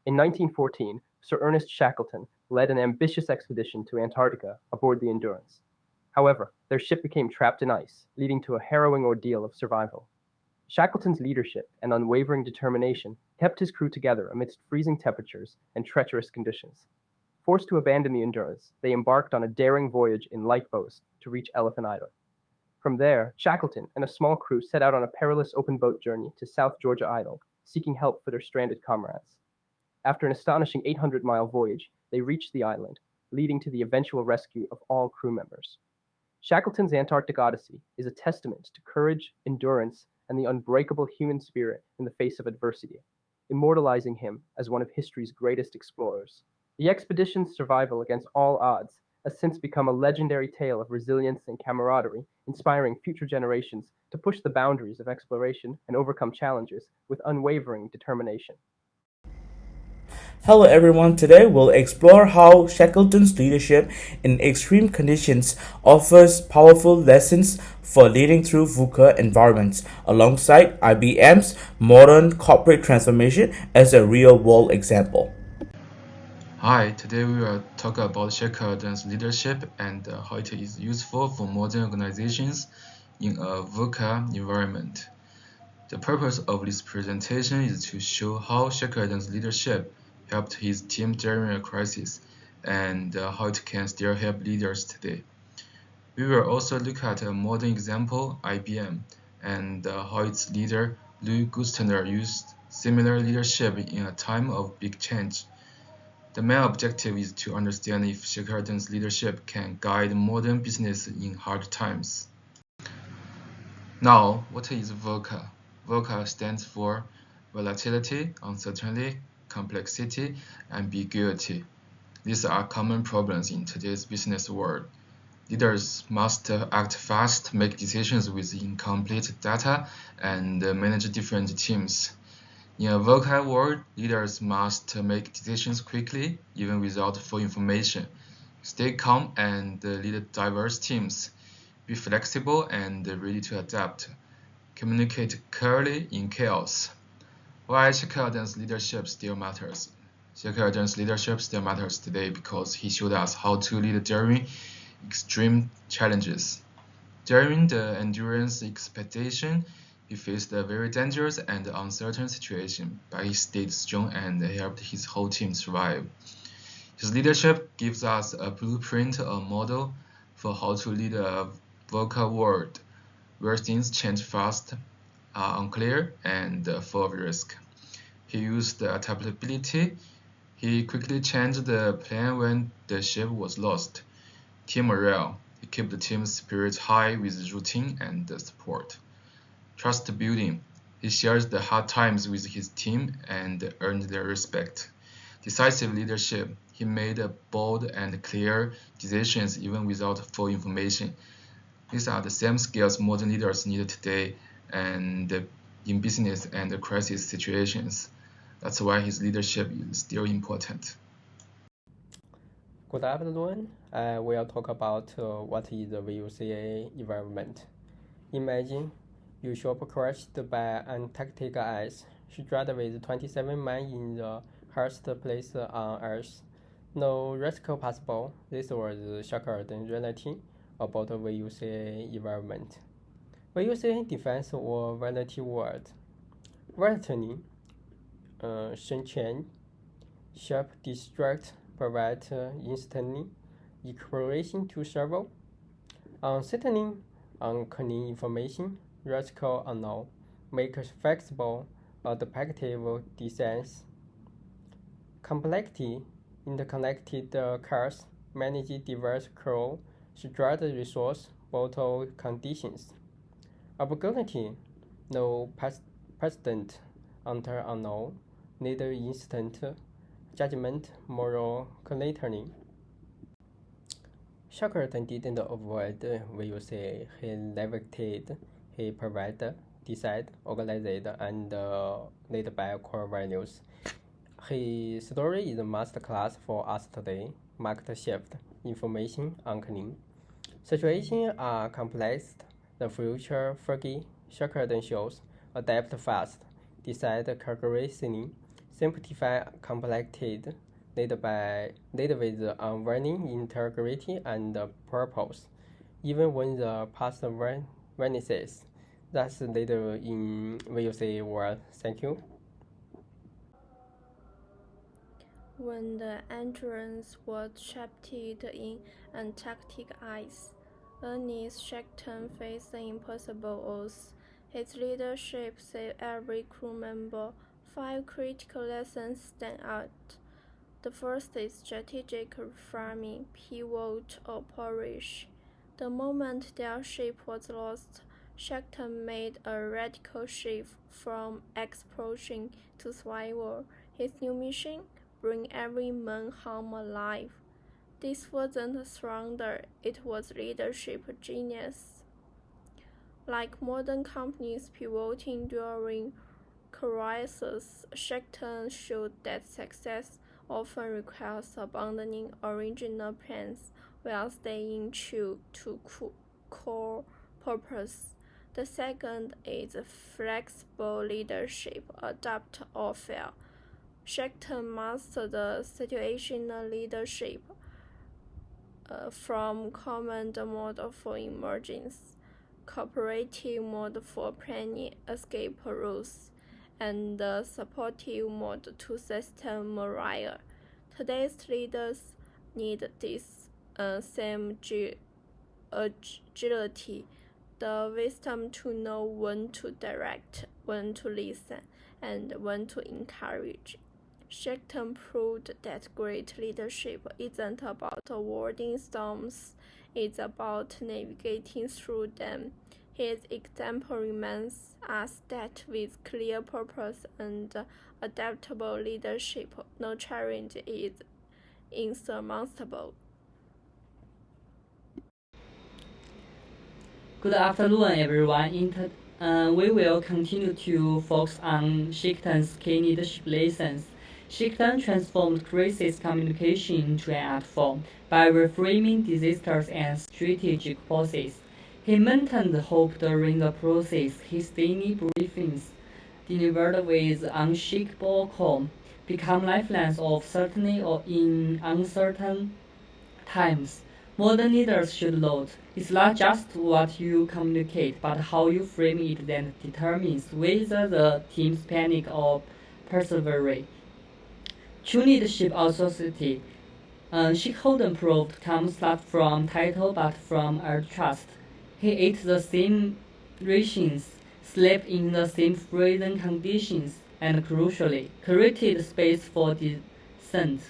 In 1914, Sir Ernest Shackleton led an ambitious expedition to Antarctica aboard the Endurance. However, their ship became trapped in ice, leading to a harrowing ordeal of survival. Shackleton's leadership and unwavering determination kept his crew together amidst freezing temperatures and treacherous conditions. Forced to abandon the Endurance, they embarked on a daring voyage in lifeboats to reach Elephant Island. From there, Shackleton and a small crew set out on a perilous open boat journey to South Georgia Island, seeking help for their stranded comrades. After an astonishing 800-mile voyage, they reached the island, leading to the eventual rescue of all crew members. Shackleton's Antarctic Odyssey is a testament to courage, endurance, and the unbreakable human spirit in the face of adversity, immortalizing him as one of history's greatest explorers. The expedition's survival against all odds has since become a legendary tale of resilience and camaraderie, inspiring future generations to push the boundaries of exploration and overcome challenges with unwavering determination. Hello everyone, today we'll explore how Shackleton's leadership in extreme conditions offers powerful lessons for leading through VUCA environments, alongside IBM's modern corporate transformation as a real-world example. Hi, today we will talk about Shackleton's leadership and how it is useful for modern organizations in a VUCA environment. The purpose of this presentation is to show how Shackleton's leadership helped his team during a crisis and how it can still help leaders today. We will also look at a modern example, IBM, and how its leader, Louis Gustner, used similar leadership in a time of big change. The main objective is to understand if Shackleton's leadership can guide modern business in hard times. Now, what is VUCA? VUCA stands for volatility, uncertainty, complexity, ambiguity. These are common problems in today's business world. Leaders must act fast, make decisions with incomplete data, and manage different teams. In a volatile world, leaders must make decisions quickly, even without full information. Stay calm and lead diverse teams. Be flexible and ready to adapt. Communicate clearly in chaos. Why Shackleton's leadership still matters? Shackleton's leadership still matters today because he showed us how to lead during extreme challenges. During the Endurance expedition, he faced a very dangerous and uncertain situation, but he stayed strong and helped his whole team survive. His leadership gives us a blueprint, a model for how to lead a volatile world where things change fast, are unclear, and full of risk. He used adaptability. He quickly changed the plan when the ship was lost. Team morale. He kept the team's spirit high with routine and support. Trust building. He shares the hard times with his team and earned their respect. Decisive leadership. He made bold and clear decisions even without full information. These are the same skills modern leaders need today and in business and crisis situations. That's why his leadership is still important. Good afternoon. I will talk about what is the VUCA environment. Imagine you ship crushed by Antarctic ice, stranded with 27 men in the harshest place on Earth. No rescue possible. This was Shackleton's reality about the VUCA environment. VUCA defines or vanity word. Vertically, Shenchen, sharp distract, provide instantly exploration to server. Uncertainty, unclean information, radical unknown, make flexible, adaptive designs. Complexity, interconnected cars, manage diverse crew, structured resource, bottle conditions. Opportunity, no precedent, until unknown, neither instant judgment, moral clarity. Shackleton didn't avoid VUC. He navigated, he provided, decided, organized, and led by core values. His story is a masterclass for us today. Market shift, information unclean. Situations are complex. The future foggy. Shackleton shows adapt fast, decide calculatingly, simplify complexity, lead with unwavering integrity and purpose, even when the past vanishes. That's later in VUCA world. Thank you. When the endurance was shaped in Antarctic ice, Ernest Shackleton faced the impossible odds. His leadership saved every crew member. 5 critical lessons stand out. The first is strategic farming, pivot or perish. The moment their ship was lost, Shackleton made a radical shift from exploration to survival. His new mission: bring every man home alive. This wasn't surrender, it was leadership genius. Like modern companies pivoting during crises, Shackleton showed that success often requires abandoning original plans while staying true to core purpose. The second is flexible leadership, adapt or fail. Shackleton mastered the situational leadership from command mode for emergence, cooperative mode for planning escape routes, and supportive mode to sustain morale. Today's leaders need this same agility, the wisdom to know when to direct, when to listen, and when to encourage. Shackleton proved that great leadership isn't about avoiding storms, it's about navigating through them. His example reminds us that with clear purpose and adaptable leadership, no challenge is insurmountable. Good afternoon, everyone. We will continue to focus on Shackleton's key leadership lessons. Shackleton transformed crisis communication into an art form by reframing disasters as strategic forces. He maintained hope during the process. His daily briefings, delivered with unshakable calm, become lifelines of certainty or in uncertain times. Modern leaders should note, it's not just what you communicate, but how you frame it that determines whether the teams panic or persevere. True leadership authority. Shackleton proved comes not from title but from our trust. He ate the same rations, slept in the same freezing conditions, and crucially, created space for dissent.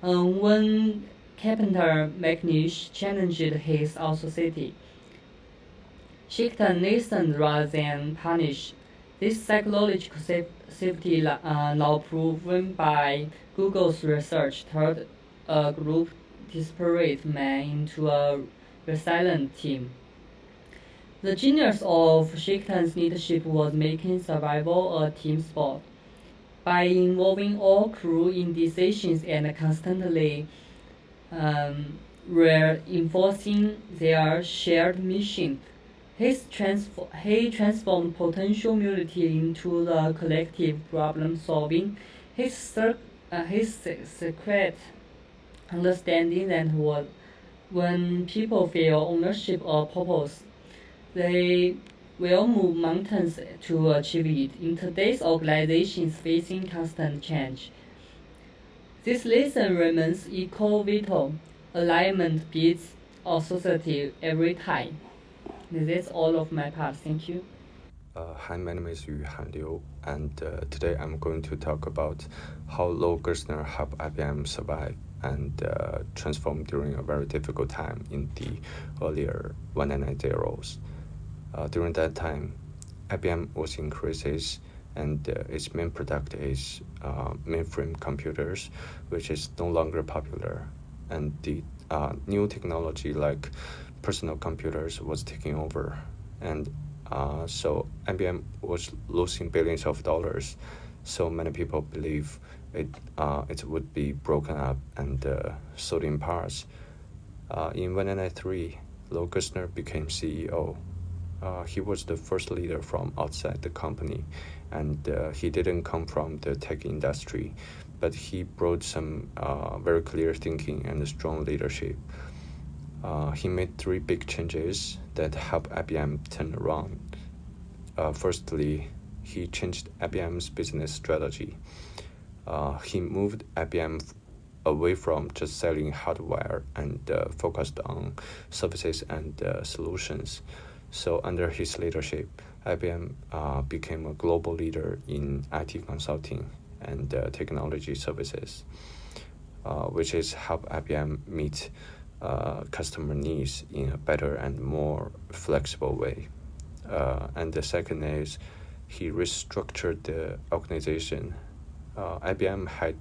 When Carpenter McNish challenged his authority, Shackleton listened rather than punished. This psychological safety law proven by Google's research turned a group disparate men into a resilient team. The genius of Shackleton's leadership was making survival a team sport. By involving all crew in decisions and constantly reinforcing their shared mission, he transformed potential unity into the collective problem solving. His secret understanding that when people feel ownership or purpose, they will move mountains to achieve it. In today's organizations facing constant change, this lesson remains equally vital. Alignment beats authority every time. That's all of my part. Thank you. Hi, my name is Yuhan Liu, and today I'm going to talk about how Low Gerstner helped IBM survive and transform during a very difficult time in the earlier 1990s. During that time, IBM was in crisis, and its main product is mainframe computers, which is no longer popular, and the new technology like personal computers was taking over, and so IBM was losing billions of dollars. So many people believe it would be broken up and sold in parts. In 1993, Lou Gerstner became CEO. He was the first leader from outside the company, and he didn't come from the tech industry, but he brought some very clear thinking and strong leadership. He made 3 big changes that helped IBM turn around. Firstly, he changed IBM's business strategy. He moved IBM away from just selling hardware and focused on services and solutions. So under his leadership, IBM became a global leader in IT consulting and technology services, which has helped IBM meet customer needs in a better and more flexible way. And the second is he restructured the organization. IBM had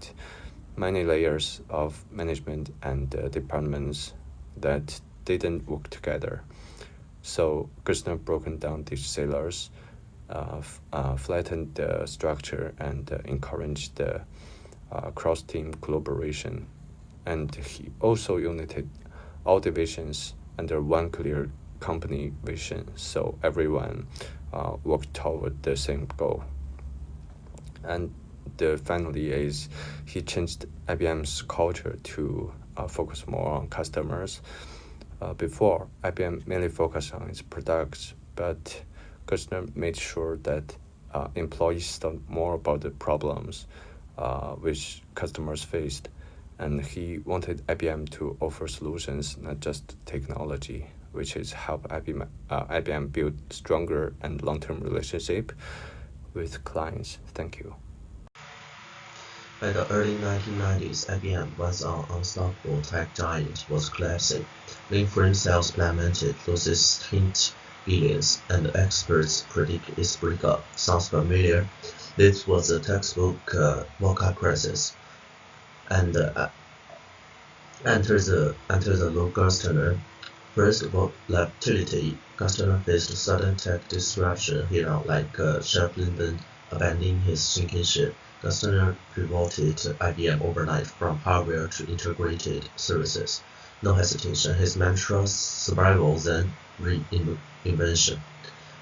many layers of management and departments that didn't work together. So Gerstner broken down these silos, flattened the structure, and encouraged the cross-team collaboration. And he also united all divisions under one clear company vision, so everyone worked toward the same goal. And finally is he changed IBM's culture to focus more on customers. Before, IBM mainly focused on its products, but Gerstner made sure that employees thought more about the problems which customers faced, and he wanted IBM to offer solutions, not just technology, which has helped IBM build stronger and long-term relationship with clients. Thank you. By the early 1990s, IBM, once an unstoppable tech giant, was collapsing. Mainframe sales lamented losses hint billions, and experts predict its breakup. Sounds familiar? This was a textbook VUCA crisis. And enter the low Gerstner. First, volatility. Gerstner faced sudden tech disruption head-on, like Shackleton abandoning his sinking ship. Gerstner pivoted IBM overnight from hardware to integrated services. No hesitation. His mantra: survival, then reinvention.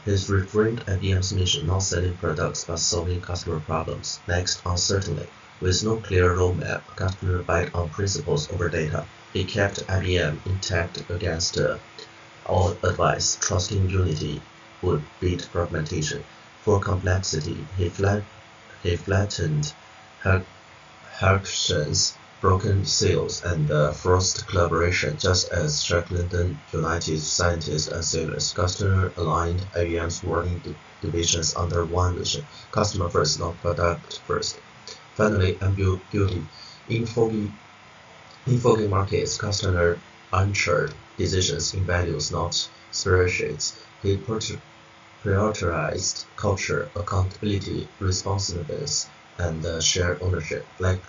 He's reframed IBM's mission, not selling products but solving customer problems. Next, uncertainty. With no clear roadmap, Gerstner bet on principles over data. He kept IBM intact against all advice, trusting unity would beat fragmentation. For complexity, he flattened hierarchies, broken seals, and forced collaboration, just as Shackleton united scientists and sailors. Gerstner aligned IBM's working divisions under one vision: customer first, not product first. Finally, ambiguity. In foggy markets, Gerstner anchored decisions in values, not spreadsheets. He prioritized culture, accountability, responsiveness, and shared ownership. Like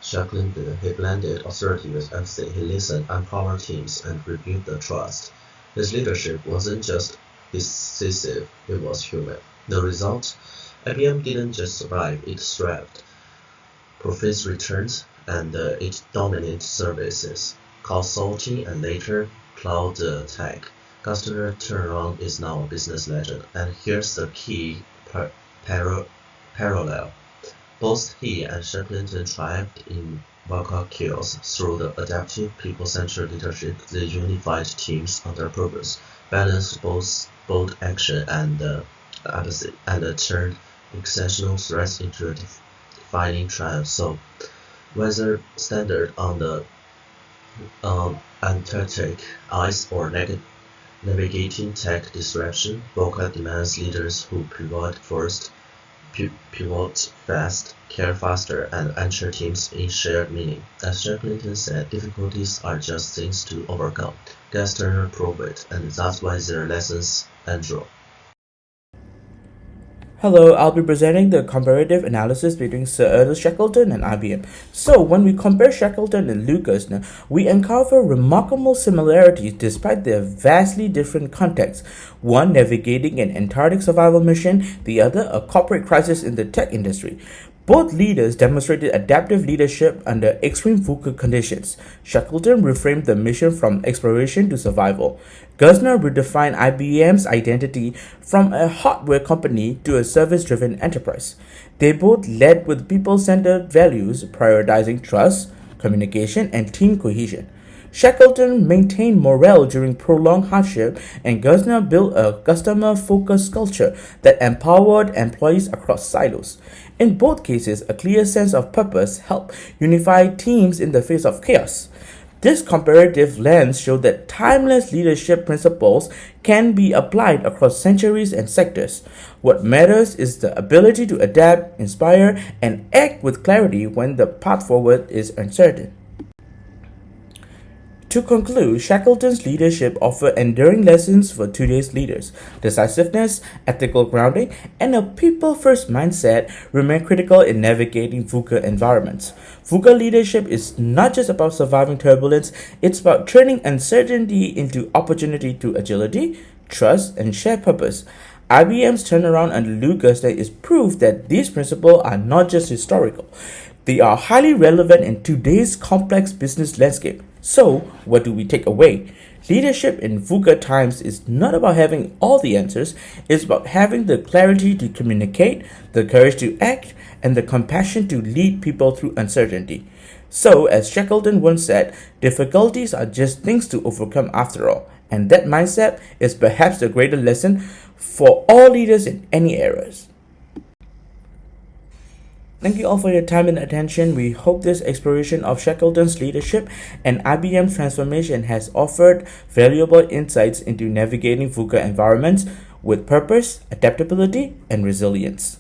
Shackleton, he blended authority with empathy. He listened, empowered teams, and rebuilt the trust. His leadership wasn't just decisive, it was human. The result? IBM didn't just survive, it thrived. Profits returned, and it dominated services, consulting, and later cloud tech. Gerstner turnaround is now a business legend, and here's the key parallel. Both he and Shackleton thrived in VUCA chaos. Through the adaptive, people-centered leadership, they unified teams under purpose, balanced bold action and empathy, and turned exceptional threats into a defining triumph. So, whether standard on the Antarctic ice or navigating tech disruption, VUCA demands leaders who pivot first, pivot fast, care faster, and anchor teams in shared meaning. As Shackleton said, difficulties are just things to overcome. Gerstner proved it, and that's why their lessons endure. Hello, I'll be presenting the comparative analysis between Sir Ernest Shackleton and IBM. So, when we compare Shackleton and Lou Gerstner, we uncover remarkable similarities despite their vastly different contexts. One navigating an Antarctic survival mission, the other a corporate crisis in the tech industry. Both leaders demonstrated adaptive leadership under extreme VUCA conditions. Shackleton reframed the mission from exploration to survival. Gesner redefined IBM's identity from a hardware company to a service-driven enterprise. They both led with people-centered values, prioritizing trust, communication, and team cohesion. Shackleton maintained morale during prolonged hardship, and Gesner built a customer-focused culture that empowered employees across silos. In both cases, a clear sense of purpose helped unify teams in the face of chaos. This comparative lens showed that timeless leadership principles can be applied across centuries and sectors. What matters is the ability to adapt, inspire, and act with clarity when the path forward is uncertain. To conclude, Shackleton's leadership offered enduring lessons for today's leaders. Decisiveness, ethical grounding, and a people-first mindset remain critical in navigating VUCA environments. VUCA leadership is not just about surviving turbulence, it's about turning uncertainty into opportunity through agility, trust, and shared purpose. IBM's turnaround under Lou Gesner is proof that these principles are not just historical. They are highly relevant in today's complex business landscape. So, what do we take away? Leadership in VUCA times is not about having all the answers, it's about having the clarity to communicate, the courage to act, and the compassion to lead people through uncertainty. So, as Shackleton once said, difficulties are just things to overcome after all, and that mindset is perhaps the greater lesson for all leaders in any eras. Thank you all for your time and attention. We hope this exploration of Shackleton's leadership and IBM's transformation has offered valuable insights into navigating VUCA environments with purpose, adaptability, and resilience.